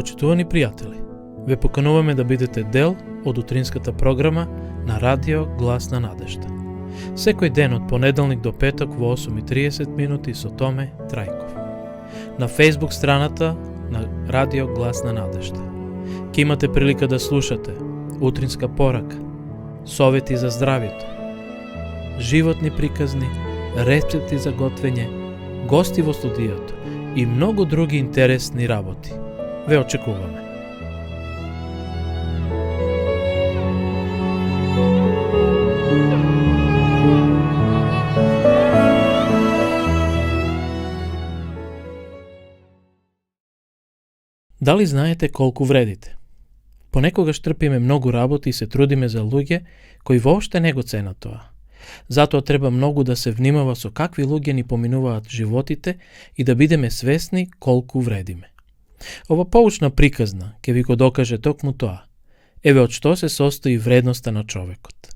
Почитувани пријатели, ве покануваме да бидете дел од утринската програма на Радио Глас на надежда. Секој ден од понеделник до петок во 8:30 минути со Томе Трајков. На Facebook страната на Радио Глас на надежда. Ке имате прилика да слушате утринска порака, совети за здравјето, животни приказни, рецепти за готвење, гости во студиото и многу други интересни работи. Ве очекуваме. Дали знаете колку вредите? Понекогаш трпиме многу работи и се трудиме за луѓе кои воопште не го ценат тоа. Затоа треба многу да се внимава со какви луѓе ни поминуваат животите и да бидеме свесни колку вредиме. Ова поучна приказна ќе ви го докаже токму тоа. Еве од што се состои вредноста на човекот.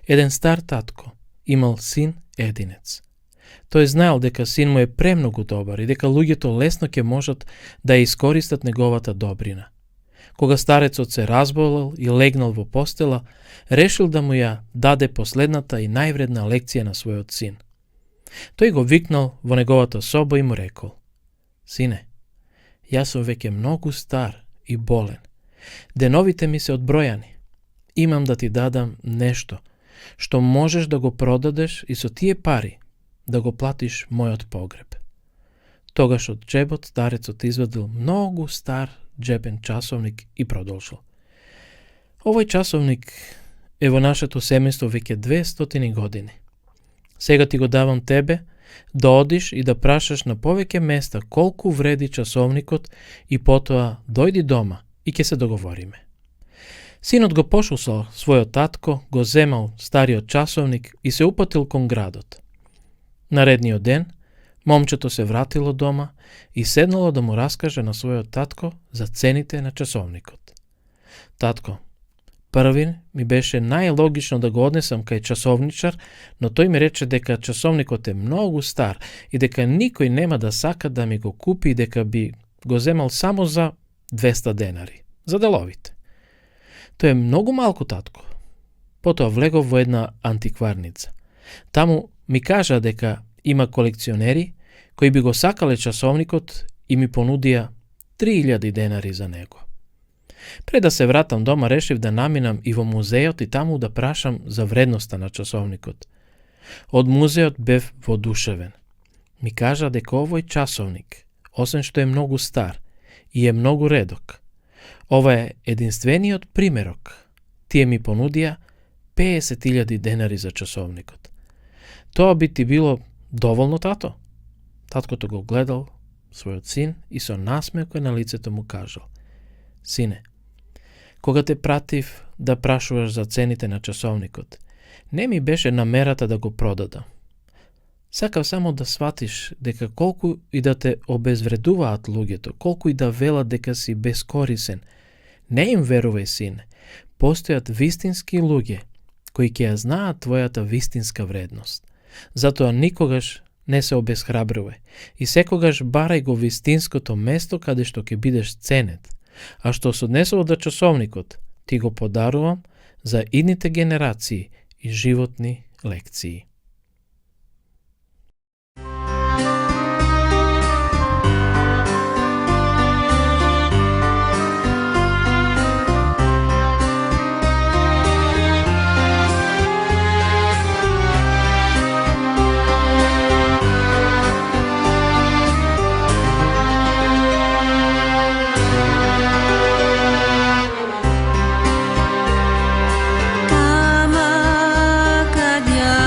Еден стар татко имал син единец. Тој знаел дека син му е премногу добар и дека луѓето лесно ќе можат да ја искористат неговата добрина. Кога старецот се разболел и легнал во постела, решил да му ја даде последната и највредна лекција на својот син. Тој го викнал во неговата соба и му рекол: "Сине, јас сум веќе многу стар и болен. Деновите ми се одбројани. Имам да ти дадам нешто, што можеш да го продадеш и со тие пари да го платиш мојот погреб." Тогаш од џебот старецот извадил многу стар џебен часовник и продолжил: "Овој часовник е во нашето семејство веќе 200 години. Сега ти го давам тебе да одиш и да прашаш на повеќе места колку вреди часовникот и потоа дојди дома и ќе се договориме." Синот го пошол со својот татко, го земал стариот часовник и се упатил кон градот. Наредниот ден, момчето се вратило дома и седнало да му раскаже на својот татко за цените на часовникот. "Татко, први ми беше најлогично да го однесам кај часовничар, но тој ми рече дека часовникот е многу стар и дека никој нема да сака да ми го купи и дека би го земал само за 200 денари, за деловите. Тој е многу малку, татко." Потоа влегов во една антикварница. Таму ми кажа дека има колекционери кои би го сакале часовникот и ми понудија 3000 денари за него. Пред да се вратам дома, решив да наминам и во музеот и таму да прашам за вредноста на часовникот. Од музеот бев воодушевен. Ми кажа дека овој часовник, освен што е многу стар и е многу редок, ова е единствениот примерок. Тие ми понудија 50.000 денари за часовникот. Тоа би ти било доволно, тато? Таткото го гледал својот син и со насмевка на лицето му кажал: "Сине, кога те пратив да прашуваш за цените на часовникот, не ми беше намерата да го продадам. Сакав само да сватиш дека колку и да те обезвредуваат луѓето, колку и да велат дека си бескорисен, не им верувај, сине. Постојат вистински луѓе кои ќе ја знаат твојата вистинска вредност. Затоа никогаш не се обесхрабрувај и секогаш барај го вистинското место каде што ќе бидеш ценет. А што се однесува до часовникот, ти го подарувам за идните генерации и животни лекции." Tama kad ja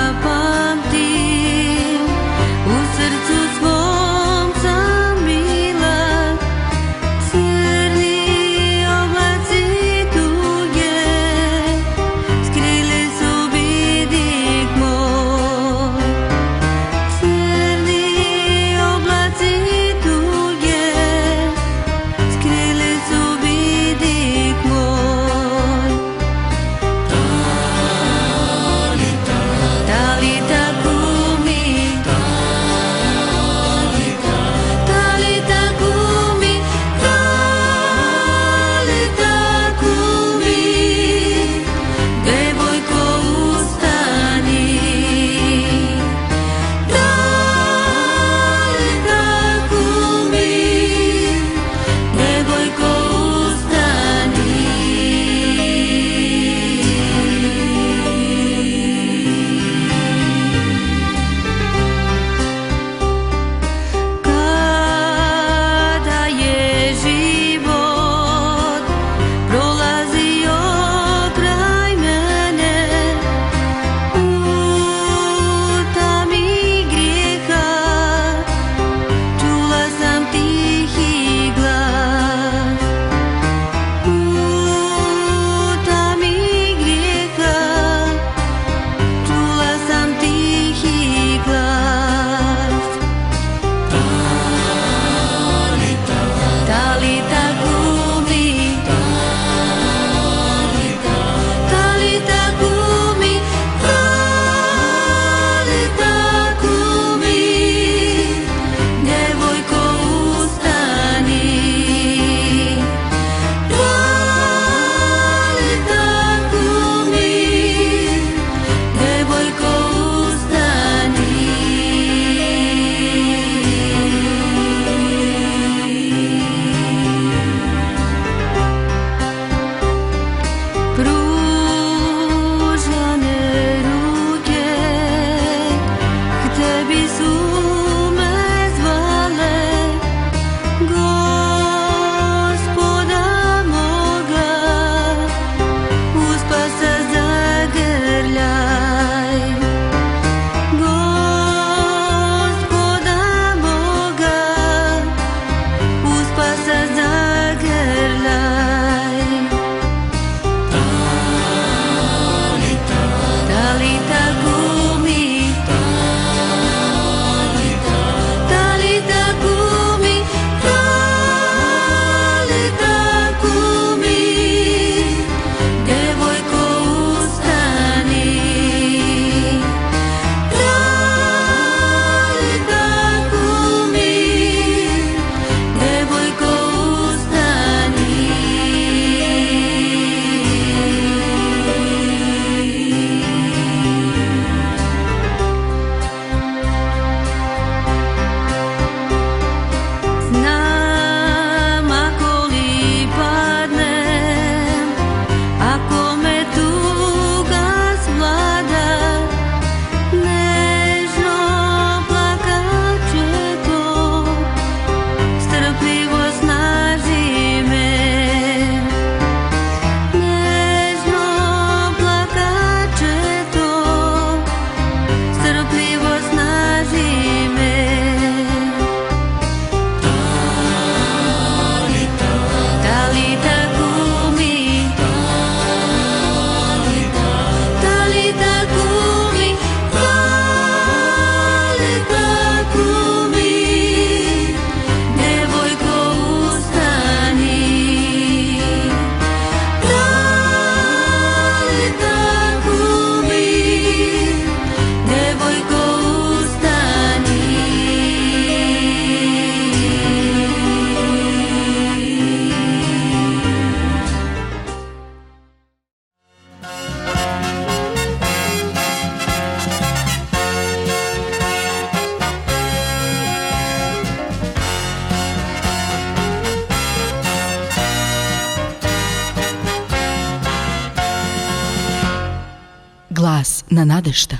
на надежта.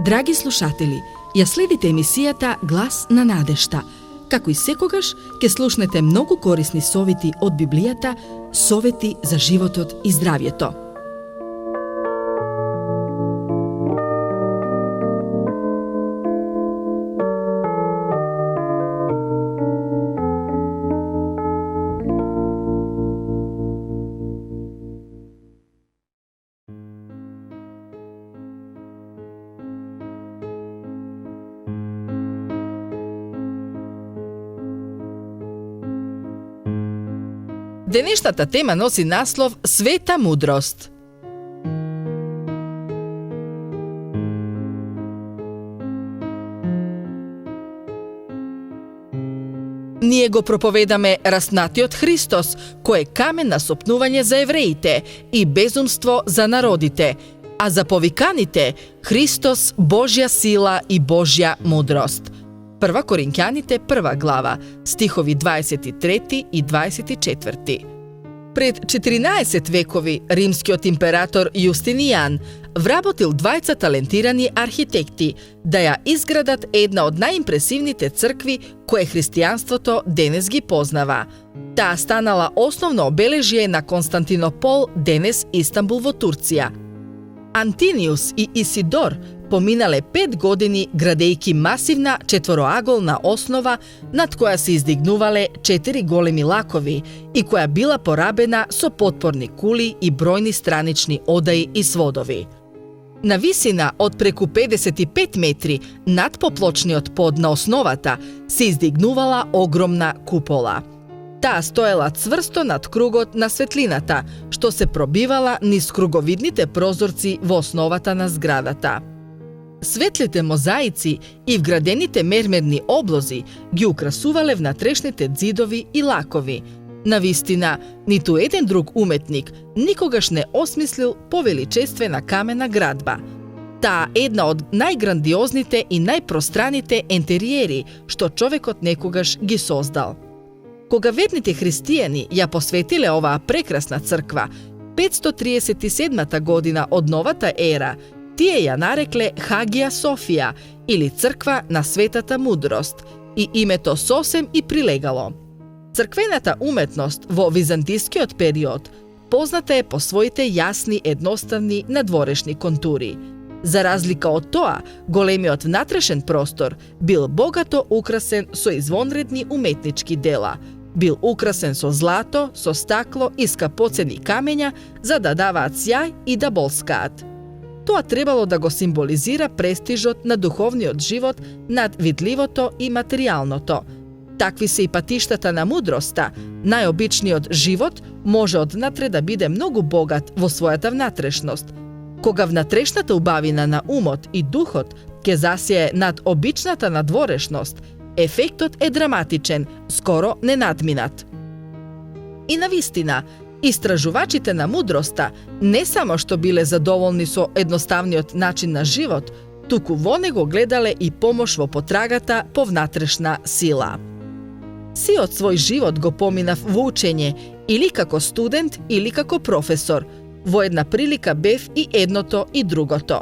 Драги слушатели, ја следите емисијата Глас на надежта. Како и секогаш, ќе слушнете многу корисни совети од Библијата, совети за животот и здравјето. Денешната тема носи наслов Света мудрост. Ние го проповедаме раснатиот Христос, кој е камен на сопнување за евреите и безумство за народите, а за повиканите Христос Божја сила и Божја мудрост. 1 Коринќаните 1 глава, стихови 23 и 24. Пред 14 векови римскиот император Јустинијан вработил двајца талентирани архитекти да ја изградат една од најимпресивните цркви кое христијанството денес ги познава. Таа станала основно обележје на Константинопол, денес Истанбул во Турција. Антиниус и Исидор поминале 5 години градејќи масивна четвороаголна основа над која се издигнувале 4 големи лакови и која била порабена со потпорни кули и бројни странични одаи и сводови. На висина од преку 55 метри над поплочниот под на основата се издигнувала огромна купола. Таа стоела цврсто над кругот на светлината, што се пробивала низ круговидните прозорци во основата на зградата. Светлите мозаици и вградените мермерни облози ги украсувале внатрешните ѕидови и лакови. Навистина, ниту еден друг уметник никогаш не осмислил повеличествена камена градба. Таа една од најграндиозните и најпространите ентериери што човекот некогаш ги создал. Кога верните христијани ја посветиле оваа прекрасна црква, 537 година од новата ера, тие ја нарекле Хагија Софија или Црква на Светата мудрост и името сосем и прилегало. Црквената уметност во византискиот период позната е по своите јасни, едноставни, надворешни контури. За разлика од тоа, големиот внатрешен простор бил богато украсен со извонредни уметнички дела. Бил украсен со злато, со стакло и скапоцени камења за да даваат сјај и да болскаат. Тоа требало да го символизира престижот на духовниот живот над видливото и материјалното. Такви се и патиштата на мудроста. Најобичниот живот може однатре да биде многу богат во својата внатрешност. Кога внатрешната убавина на умот и духот ќе засие над обичната надворешност, ефектот е драматичен, скоро ненадминат. И навистина, истражувачите на мудроста не само што биле задоволни со едноставниот начин на живот, туку во него гледале и помош во потрагата по внатрешна сила. Сиот свој живот го поминав во учење, или како студент, или како професор. Во една прилика бев и едното и другото.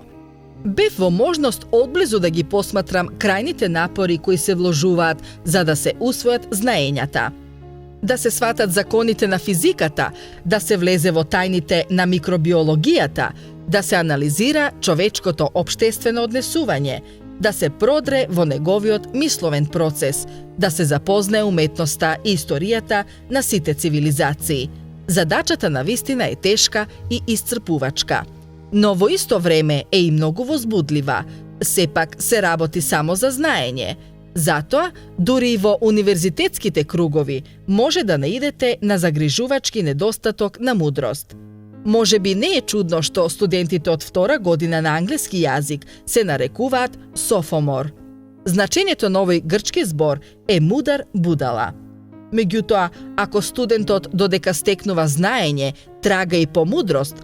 Бев во можност одблизу да ги посматрам крајните напори кои се вложуваат за да се усвојат знаењата. Да се сватат законите на физиката, да се влезе во тајните на микробиологијата, да се анализира човечкото општествено однесување, да се продре во неговиот мисловен процес, да се запознае уметноста и историјата на сите цивилизации. Задачата на вистина е тешка и исцрпувачка, но во исто време е и многу возбудлива. Сепак се работи само за знаење. Затоа, дури и во универзитетските кругови, може да наидете на загрижувачки недостаток на мудрост. Може би не е чудно што студентите од втора година на англиски јазик се нарекуваат софомор. Значењето на овој грчки збор е мудар будала. Меѓутоа, ако студентот додека стекнува знаење, трага и по мудрост,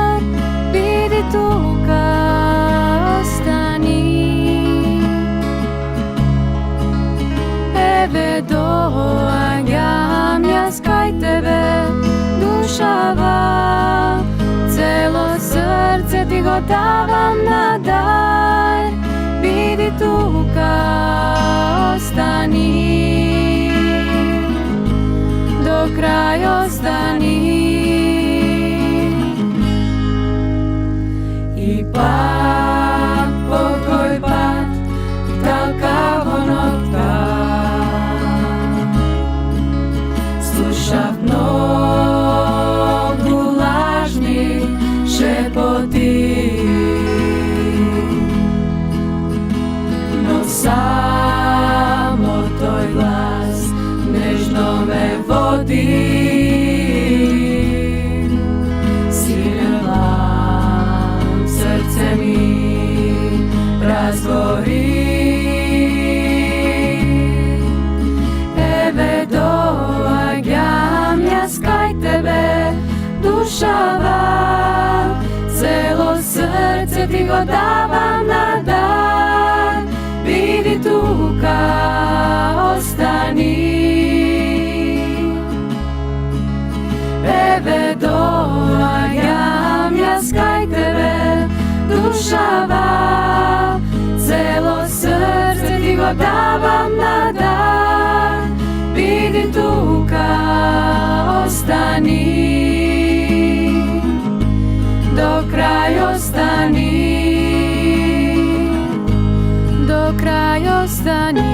го давам на дар, биди тука, остани, до крај остани. И пак по кој пат талкаво ноќта слушав многу лажни шепоти, но само тој глас нежно ме води. Еве доаѓам јас кај тебе, душава, цело срце ти го давам на дар, биди тука, остани. Еве доаѓам јас кај тебе, душава, цело срце ти го давам на дар, биди тука, остани, до крај остани, до крај остани.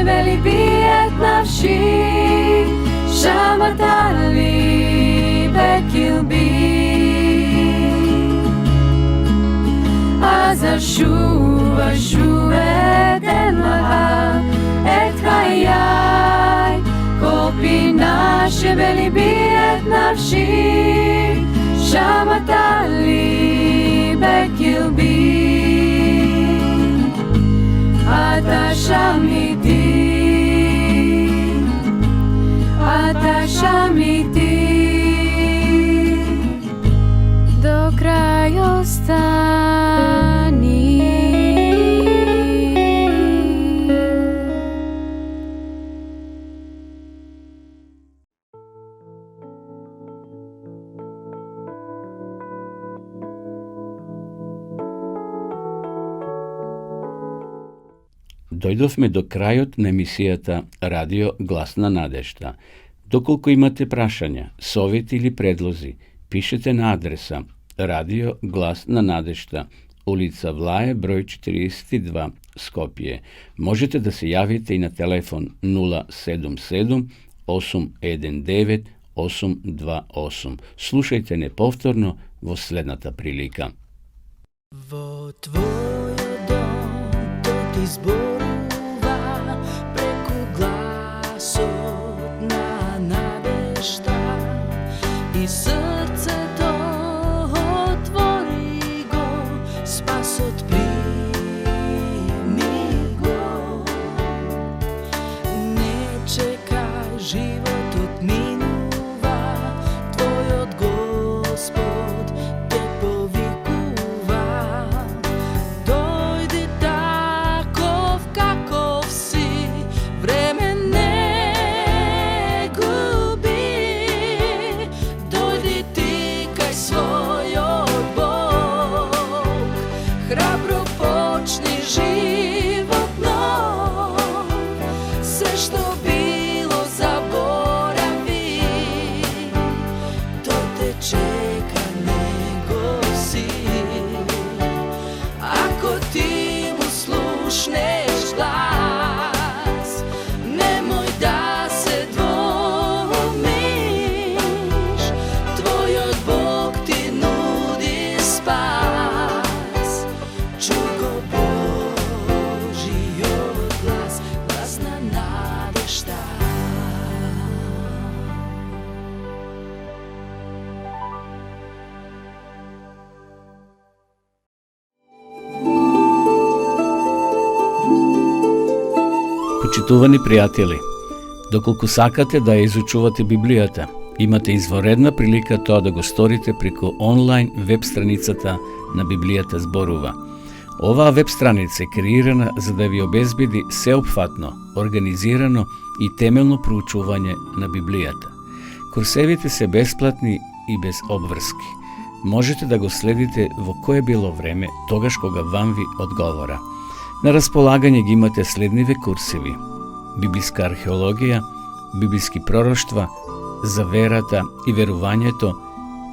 Veli bijet nafshi, shamatali bekil bi. Aza shuva shuvet en laha et hayai, kolpi nashe veli bijet nafshi, shamatali bekil bi. Ata shamiti, ata shamiti, do kraј ostani. Дојдовме до крајот на емисијата Радио Глас на надежта. Доколку имате прашања, совети или предлози, пишете на адреса Радио Глас на надежта, улица Влае, број 42, Скопје. Можете да се јавите и на телефон 077 819 828. Слушајте не повторно во следната прилика. Во твојот дом тој зборува преку гласот на надежта и срцето отвори го, спасот прими го. Не чекај, животот минува, твојот Господ те повикува. Дојди таков Почитувани пријатели, доколку сакате да ја изучувате Библијата, имате изворедна прилика тоа да го сторите преку онлайн веб страницата на Библијата зборува. Оваа веб страница е креирана за да ви обезбеди сеопфатно, организирано и темелно проучување на Библијата. Курсевите се бесплатни и без обврски. Можете да го следите во кое било време, тогаш кога вам ви одговора. На располагање ги имате следниве курсеви: библиска археологија, библиски пророштва, за верата и верувањето,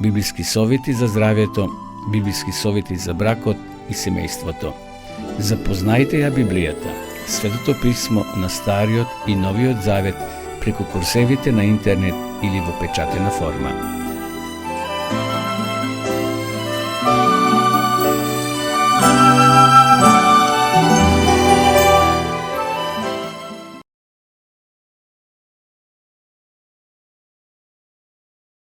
библиски совети за здравјето, библиски совети за бракот и семејството. Запознајте ја Библијата, Светото писмо на Стариот и Новиот Завет преку курсевите на интернет или во печатена форма.